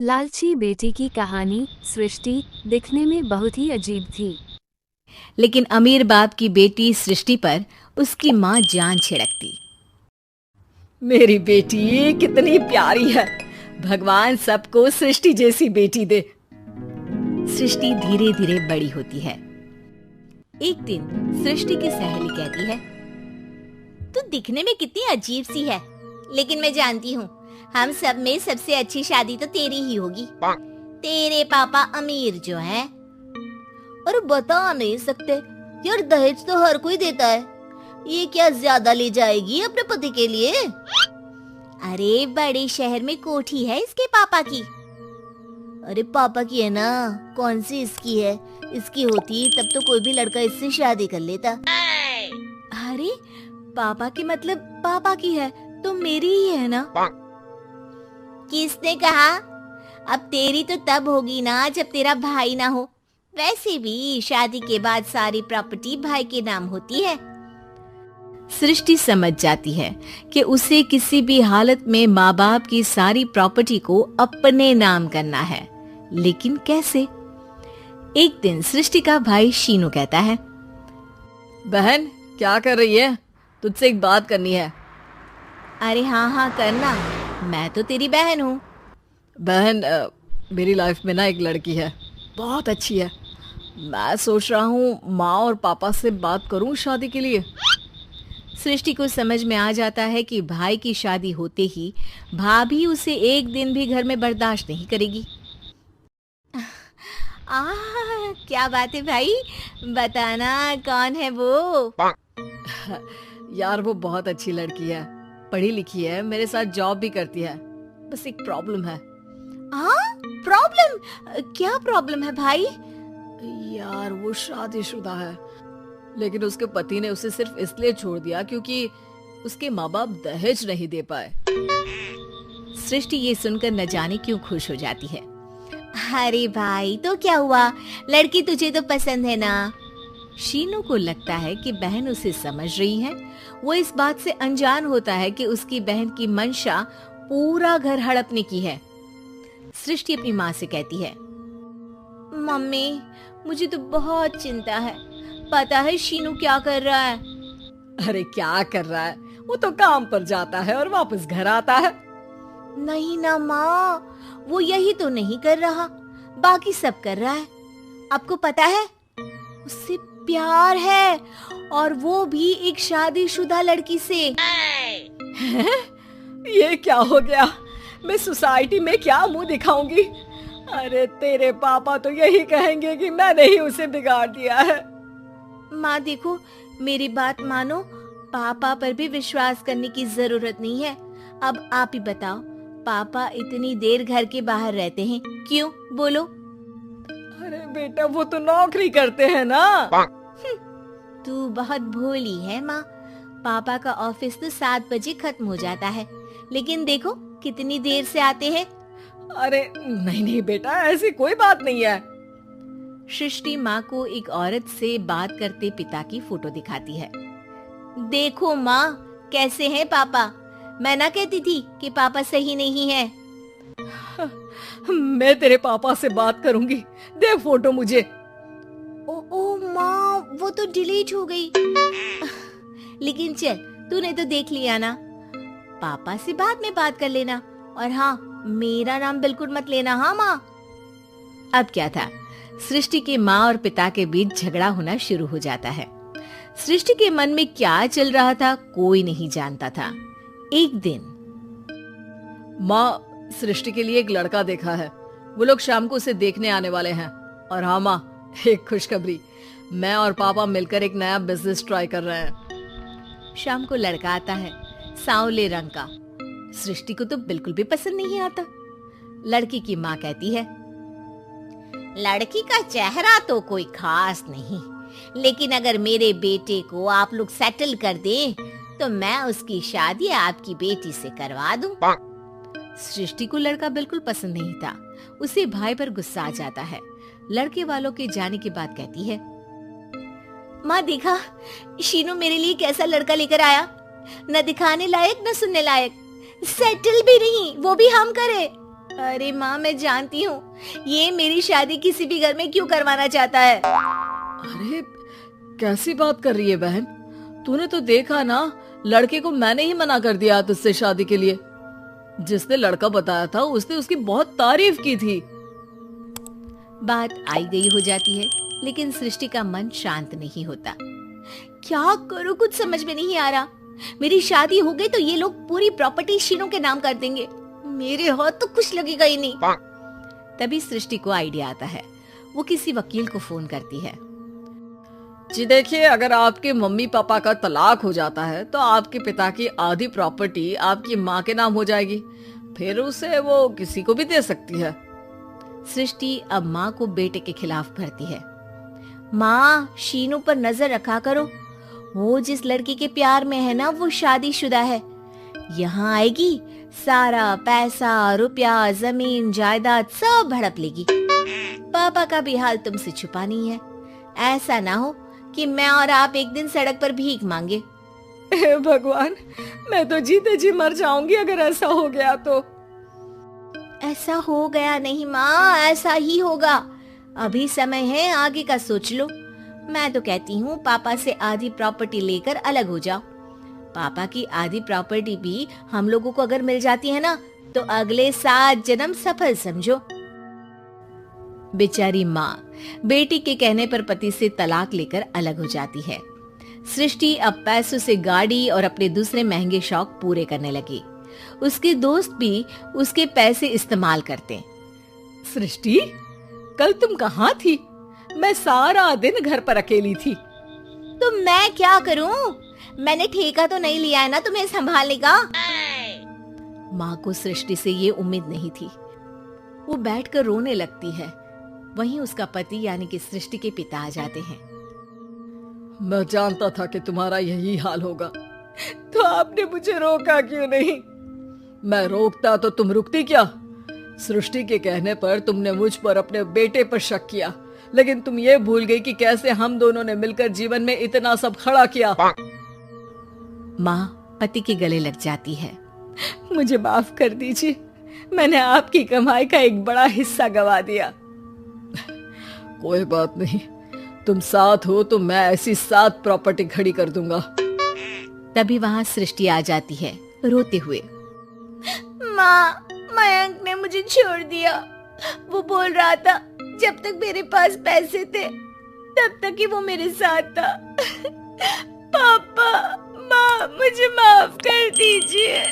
लालची बेटी की कहानी। सृष्टि दिखने में बहुत ही अजीब थी। लेकिन अमीर बाप की बेटी सृष्टि पर उसकी माँ जान छिड़कती। मेरी बेटी कितनी प्यारी है। भगवान सबको सृष्टि जैसी बेटी दे। सृष्टि धीरे धीरे बड़ी होती है। एक दिन सृष्टि की सहेली कहती है, तू दिखने में कितनी अजीब सी है, लेकिन मैं जानती हूँ हम सब में सबसे अच्छी शादी तो तेरी ही होगी। तेरे पापा अमीर जो हैं। और बता नहीं सकते यार, दहेज तो हर कोई देता है। ये क्या ज्यादा ले जाएगी अपने पति के लिए? अरे बड़े शहर में कोठी है इसके पापा की। अरे पापा की है ना, कौन सी इसकी है? इसकी होती तब तो कोई भी लड़का इससे शादी कर लेता। अरे पापा की मतलब पापा की है तो मेरी ही है ना? किसने कहा? अब तेरी तो तब होगी ना जब तेरा भाई ना हो। वैसे भी शादी के बाद सारी प्रॉपर्टी भाई के नाम होती है। सृष्टि समझ जाती है कि उसे किसी भी हालत में माँ बाप की सारी प्रॉपर्टी को अपने नाम करना है, लेकिन कैसे? एक दिन सृष्टि का भाई शीनू कहता है, बहन क्या कर रही है? तुझसे एक बात करनी है। अरे हाँ करना, मैं तो तेरी बहन हूँ। बहन मेरी लाइफ में ना एक लड़की है, बहुत अच्छी है। मैं सोच रहा हूँ माँ और पापा से बात करूँ शादी के लिए। सृष्टि को समझ में आ जाता है कि भाई की शादी होते ही भाभी उसे एक दिन भी घर में बर्दाश्त नहीं करेगी। क्या बात है भाई, बताना कौन है वो? यार वो बहुत अच्छी लड़की है, पढ़ी लिखी है, मेरे साथ जॉब भी करती है। बस एक प्रॉब्लम है। प्रॉब्लम? क्या प्रॉब्लम है भाई? यार वो शादीशुदा है, लेकिन उसके पति ने उसे सिर्फ इसलिए छोड़ दिया क्योंकि उसके माँ बाप दहेज नहीं दे पाए। सृष्टि ये सुनकर न जाने क्यों खुश हो जाती है। अरे भाई तो क्या हुआ, लड़की तुझे तो पसंद है ना? शीनू को लगता है कि बहन उसे समझ रही है। वो इस बात से अनजान होता है कि उसकी बहन की मंशा पूरा घर हड़पने की है। सृष्टि अपनी माँ से कहती है, मम्मी मुझे तो बहुत चिंता है। पता है शीनू क्या कर रहा है? अरे क्या कर रहा है? वो तो काम पर जाता है और वापस घर आता है। नहीं ना माँ, वो यही तो नहीं कर रहा, बाकी सब कर रहा है। आपको पता है उससे प्यार है, और वो भी एक शादीशुदा लड़की से। ये क्या हो गया? मैं सोसाइटी में क्या मुंह दिखाऊंगी? अरे तेरे पापा तो यही कहेंगे कि मैंने ही उसे बिगाड़ दिया है। माँ देखो, मेरी बात मानो, पापा पर भी विश्वास करने की जरूरत नहीं है। अब आप ही बताओ, पापा इतनी देर घर के बाहर रहते हैं क्यों? बोलो। अरे बेटा वो तो नौकरी करते हैं ना। तू बहुत भोली है माँ। पापा का ऑफिस तो 7 बजे खत्म हो जाता है, लेकिन देखो कितनी देर से आते हैं। अरे नहीं बेटा, ऐसी कोई बात नहीं है। सृष्टि माँ को एक औरत से बात करते पिता की फोटो दिखाती है। देखो माँ कैसे हैं पापा। मैं ना कहती थी कि पापा सही नहीं है। मैं तेरे पापा से बात करूंगी, दे फोटो मुझे। ओ माँ, वो तो डिलीट हो गई। लेकिन चल, तूने तो देख लिया ना। पापा से बाद में बात कर लेना, और हाँ मेरा नाम बिल्कुल मत लेना। हाँ माँ। अब क्या था, सृष्टि के माँ और पिता के बीच झगड़ा होना शुरू हो जाता है। सृष्टि के मन में क्या चल रहा था कोई नहीं जानता था। एक दिन, माँ सृष्टि के लिए एक लड़का देखा है, वो लोग शाम को उसे देखने आने वाले हैं। और हाँ माँ, एक खुशखबरी, मैं और पापा मिलकर एक नया बिजनेस ट्राई कर रहे हैं। शाम को लड़का आता है, सांवले रंग का। सृष्टि को तो बिल्कुल भी पसंद नहीं आता। लड़की की माँ कहती है, लड़की का चेहरा तो कोई खास नहीं, लेकिन अगर मेरे बेटे को आप लोग सेटल कर दें तो मैं उसकी शादी आपकी बेटी से करवा दूं। सृष्टि को लड़का बिल्कुल पसंद नहीं था। उसे भाई पर गुस्सा आ जाता है। लड़के वालों के जाने के बाद कहती है, माँ देखा शीनू मेरे लिए कैसा लड़का लेकर आया, न दिखाने लायक न सुनने लायक, सेटल भी नहीं, वो भी हम करे। अरे माँ, मैं जानती हूँ ये मेरी शादी किसी भी घर में क्यों करवाना चाहता है। अरे कैसी बात कर रही है बहन, तूने तो देखा ना, लड़के को मैंने ही मना कर दिया तुझसे शादी के लिए। जिसने लड़का बताया था उसने उसकी बहुत तारीफ की थी। बात आई गई हो जाती है, लेकिन सृष्टि का मन शांत नहीं होता। क्या करूँ, कुछ समझ में नहीं आ रहा। मेरी शादी हो गई तो ये लोग पूरी प्रॉपर्टी शीनू के नाम कर देंगे, मेरे हाथ तो कुछ लगेगा ही नहीं। तभी सृष्टि को आइडिया आता है। वो किसी वकील को फोन करती है। जी देखिए, अगर आपके मम्मी पापा का तलाक हो जाता है तो आपके पिता की आधी प्रॉपर्टी आपकी माँ के नाम हो जाएगी, फिर उसे वो किसी को भी दे सकती है। सृष्टि अब माँ को बेटे के खिलाफ भरती है। माँ, शीनू पर नजर रखा करो, वो जिस लड़की के प्यार में है ना वो शादीशुदा है। यहाँ आएगी, सारा पैसा, रुपया, जमीन, जायदाद सब हड़प लेगी। पापा का भी हाल तुमसे छुपा नहीं है। ऐसा ना हो कि मैं और आप एक दिन सड़क पर भीख मांगे। हे भगवान, मैं तो जीते जी मर जाऊंगी अगर ऐसा हो गया तो। ऐसा हो गया नहीं माँ, ऐसा ही होगा। अभी समय है, आगे का सोच लो। मैं तो कहती हूँ पापा से आधी प्रॉपर्टी लेकर अलग हो जाओ। पापा की आधी प्रॉपर्टी भी हम लोगों को अगर मिल जाती है ना तो अगले 7 जन्म सफल समझो। बेचारी माँ बेटी के कहने पर पति से तलाक लेकर अलग हो जाती है। सृष्टि अब पैसों से गाड़ी और अपने दूसरे महंगे शौक पूरे करने लगी। उसके दोस्त भी उसके पैसे इस्तेमाल करते। सृष्टि, कल तुम कहाँ थी? मैं सारा दिन घर पर अकेली थी। तो मैं क्या करूं? मैंने ठेका तो नहीं लिया है ना तुम्हें संभालने का। माँ को सृष्टि से ये उम्मीद नहीं थी। वो बैठकर रोने लगती है। वहीं उसका पति यानी कि सृष्टि के पिता आ जाते हैं। मैं जानता था कि तुम्हारा यही हाल होगा, तो आपने मुझे रोका क्यों नहीं? मैं रोकता तो तुम रुकती क्या? सृष्टि के कहने पर तुमने मुझ पर अपने बेटे पर शक किया, लेकिन तुम ये भूल गई कि कैसे हम दोनों ने मिलकर जीवन में इतना सब खड़ा किया। माँ पति के गले लग जाती है। मुझे माफ कर दीजिए, मैंने आपकी कमाई का एक बड़ा हिस्सा गवा दिया। कोई बात नहीं, तुम साथ हो तो मैं ऐसी 7 प्रॉपर्टी खड़ी कर दूंगा। तभी वहाँ सृष्टि आ जाती है रोते हुए। माँ, मयंक ने मुझे छोड़ दिया। वो बोल रहा था जब तक मेरे पास पैसे थे तब तक ही वो मेरे साथ था। पापा, माँ, मुझे माफ कर दीजिए।